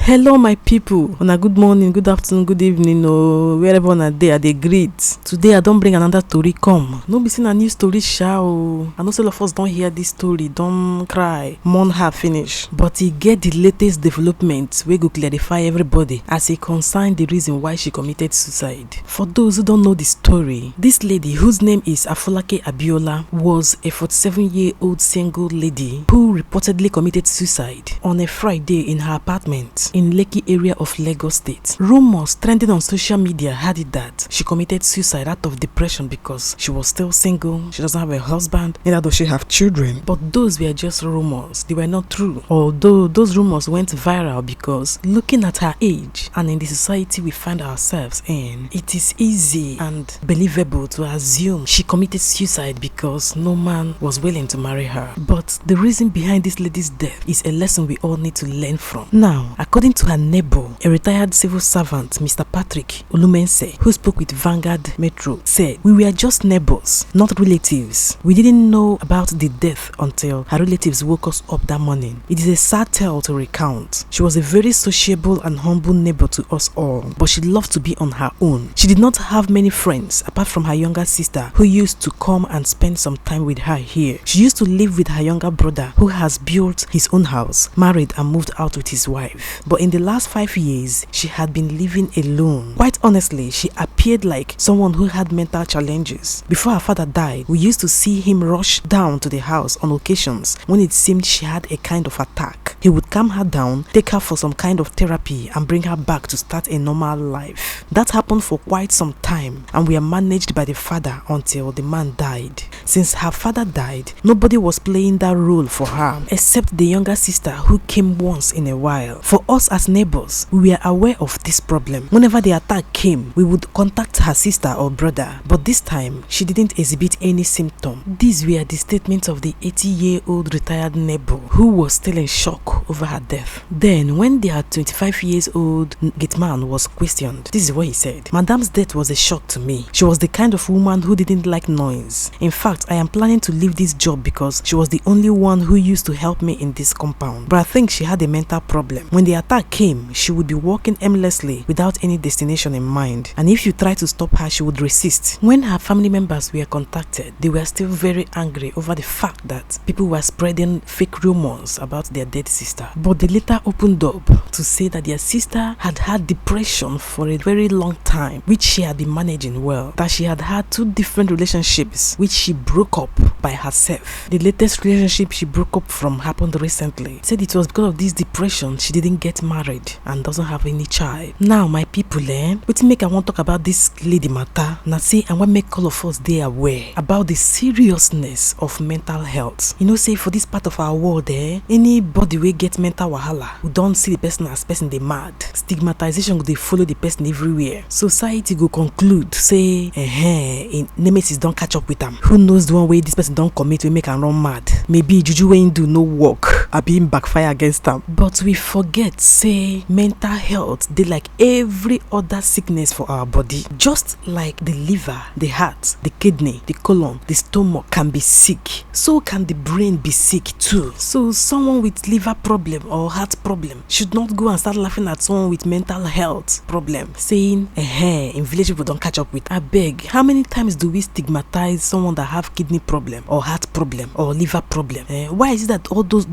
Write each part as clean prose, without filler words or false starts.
Hello my people, on a good morning, good afternoon, good evening, or wherever on a day I dey greet. Today I don't bring another story come. No be seen a new story show. I know some of us don't hear this story, don't cry, mourn her finish. But he get the latest development wey go clarify everybody as e concern the reason why she committed suicide. For those who don't know the story, this lady whose name is Folake Abiola was a 47-year-old single lady who reportedly committed suicide on a Friday in her apartment in Lekki area of Lagos State. Rumors trending on social media had it that she committed suicide out of depression because she was still single, she doesn't have a husband, neither does she have children. But those were just rumors, they were not true. Although those rumors went viral because looking at her age and in the society we find ourselves in, it is easy and believable to assume she committed suicide because no man was willing to marry her. But the reason behind this lady's death is a lesson we all need to learn from. Now, according to her neighbor, a retired civil servant, Mr. Patrick Olumense, who spoke with Vanguard Metro, said, "We were just neighbors, not relatives. We didn't know about the death until her relatives woke us up that morning. It is a sad tale to recount. She was a very sociable and humble neighbor to us all, but she loved to be on her own. She did not have many friends apart from her younger sister, who used to come and spend some time with her here. She used to live with her younger brother, who has built his own house, married and moved out with his wife. But in the last 5 years, she had been living alone. Quite honestly, she appeared like someone who had mental challenges. Before her father died, we used to see him rush down to the house on occasions when it seemed she had a kind of attack. He would calm her down, take her for some kind of therapy and bring her back to start a normal life. That happened for quite some time and we are managed by the father until the man died. Since her father died, nobody was playing that role for her except the younger sister who came once in a while. For us as neighbors, we were aware of this problem. Whenever the attack came, we would contact her sister or brother, but this time she didn't exhibit any symptom." These were the statements of the 80-year-old retired neighbor who was still in shock over her death. Then, when their 25-year-old gate man was questioned, this is what he said: "Madam's death was a shock to me. She was the kind of woman who didn't like noise. In fact, I am planning to leave this job because she was the only one who used to help me in this compound. But I think she had a mental problem. When the attack came, she would be walking aimlessly without any destination in mind, and if you try to stop her, she would resist." When her family members were contacted, they were still very angry over the fact that people were spreading fake rumors about their dead sister. But they later opened up to say that their sister had had depression for a very long time, which she had been managing well, that she had had 2 different relationships which she broke up by herself. The latest relationship she broke up from happened recently. Said it was because of this depression she didn't get married and doesn't have any child. Now my people, wetin make I want talk about this lady matter na say I want make all of us dey aware about the seriousness of mental health. You know, say for this part of our world, anybody wey get mental wahala, we don't see the person as person dey mad. Stigmatization go dey follow the person everywhere. Society go conclude say nemesis don't catch up with am. Who knows the one way this person don't commit we make am run mad. Maybe juju wey him do no work, I be him backfire against am. But we forget say mental health dey like every other sickness for our body. Just like the liver, the heart, the kidney, the colon, the stomach can be sick, so can the brain be sick too. So someone with liver problem or heart problem should not go and start laughing at someone with mental health problem, saying in village people don't catch up with. I beg, how many times do we stigmatize someone that have kidney problem or heart problem or liver problem? Why is it that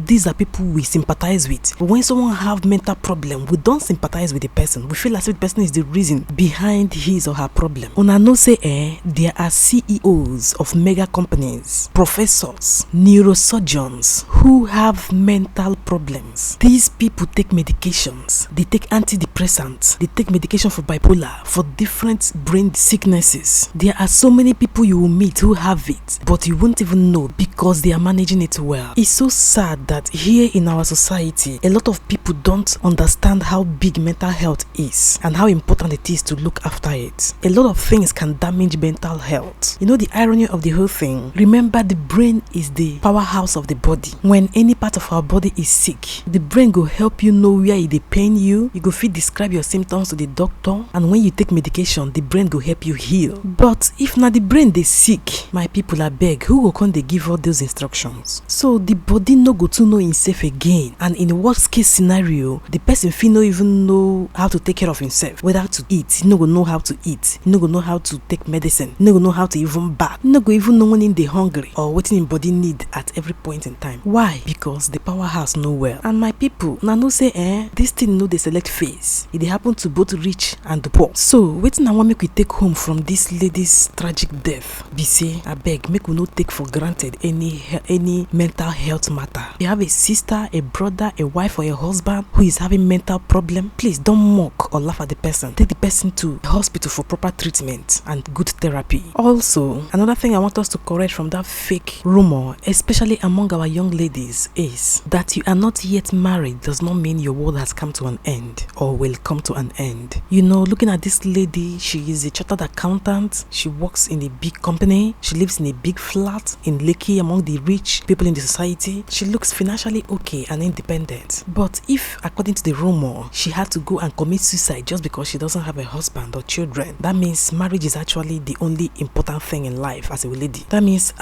these are people we sympathize with, but when someone have mental problem, we don't sympathize with the person? We feel as if the person is the reason behind his or her problem. Una know say there are CEOs of mega companies, professors, neurosurgeons who have mental problems. These people take medications, they take antidepressants, they take medication for bipolar, for different brain sicknesses. There are so many people you will meet who have it, but you won't even know because they are managing it well. It's so sad that here in our society, a lot of people don't understand how big mental health is and how important it is to look after it. A lot of things can damage mental health. You know the irony of the whole thing? Remember, the brain is the powerhouse of the body. When any part of our body is sick, the brain will help you know where it pain you. You go fit describe your symptoms to the doctor, and when you take medication, the brain will help you heal. But if not the brain dey sick, my people, I beg, who go come dey give all those instructions? So the body no go to know himself again, and in the worst case scenario, the person fit no even know how to take care of himself, whether to eat, he no go know how to eat, he no go know how to take medicine, he no go know how to even bath, he no go even know when him dey hungry or wetin him body need at every point in time. Why? Because the powerhouse know well. And my people, na know say this thing no dey select face, e dey happen to both rich and the poor. So wetin I wan make we take home from this lady's tragic death be say, abeg make we no take for granted any mental health matter. You have a sister, a brother, a wife, or a husband who is having mental problem, please don't mock or laugh at the person. Take the person to the hospital for proper treatment and good therapy. Also, another thing I want us to correct from that fake rumor, especially among our young ladies, is that you are not yet married does not mean your world has come to an end or will come to an end. You know, looking at this lady, she is a chartered accountant, she works in a big company, she lives in a big flat in Lekki among the rich people in the society. She looks financially okay and independent. But if, according to the rumor, she had to go and commit suicide just because she doesn't have a husband or children, that means marriage is actually the only important thing in life as a lady. That means,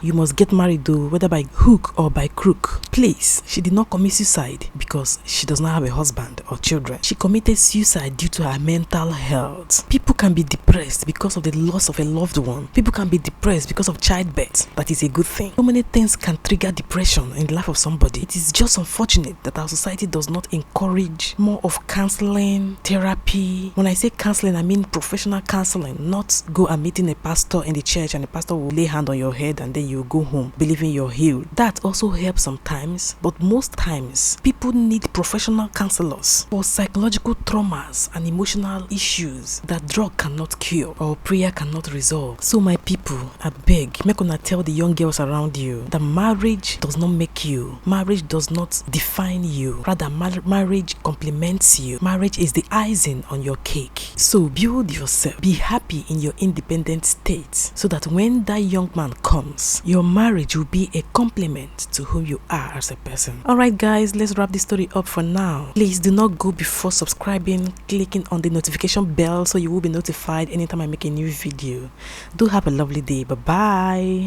you must get married though, whether by hook or by crook. Please, she did not commit suicide because she does not have a husband or children. She committed suicide due to her mental health. People can be depressed because of the loss of a loved one. People can be depressed because of childbirth. That is a good thing. So many things can trigger depression in the life of somebody. It is just unfortunate that our society does not encourage more of counseling, therapy. When I say counseling, I mean professional counseling, not go and meeting a pastor in the church and the pastor will lay hand on your head and then you go home believing you're healed. That also helps sometimes, but most times people need professional counselors for psychological traumas and emotional issues that drug cannot cure or prayer cannot resolve. So my people, I beg, make una tell the young girls around you that marriage does not make you. Marriage does not define you. Rather, marriage complements you. Marriage is the icing on your cake. So build yourself. Be happy in your independent state so that when that young man comes, your marriage will be a complement to who you are as a person. Alright guys, let's wrap this story up for now. Please do not go before subscribing, clicking on the notification bell so you will be notified anytime I make a new video. Do have a lovely day. Bye bye.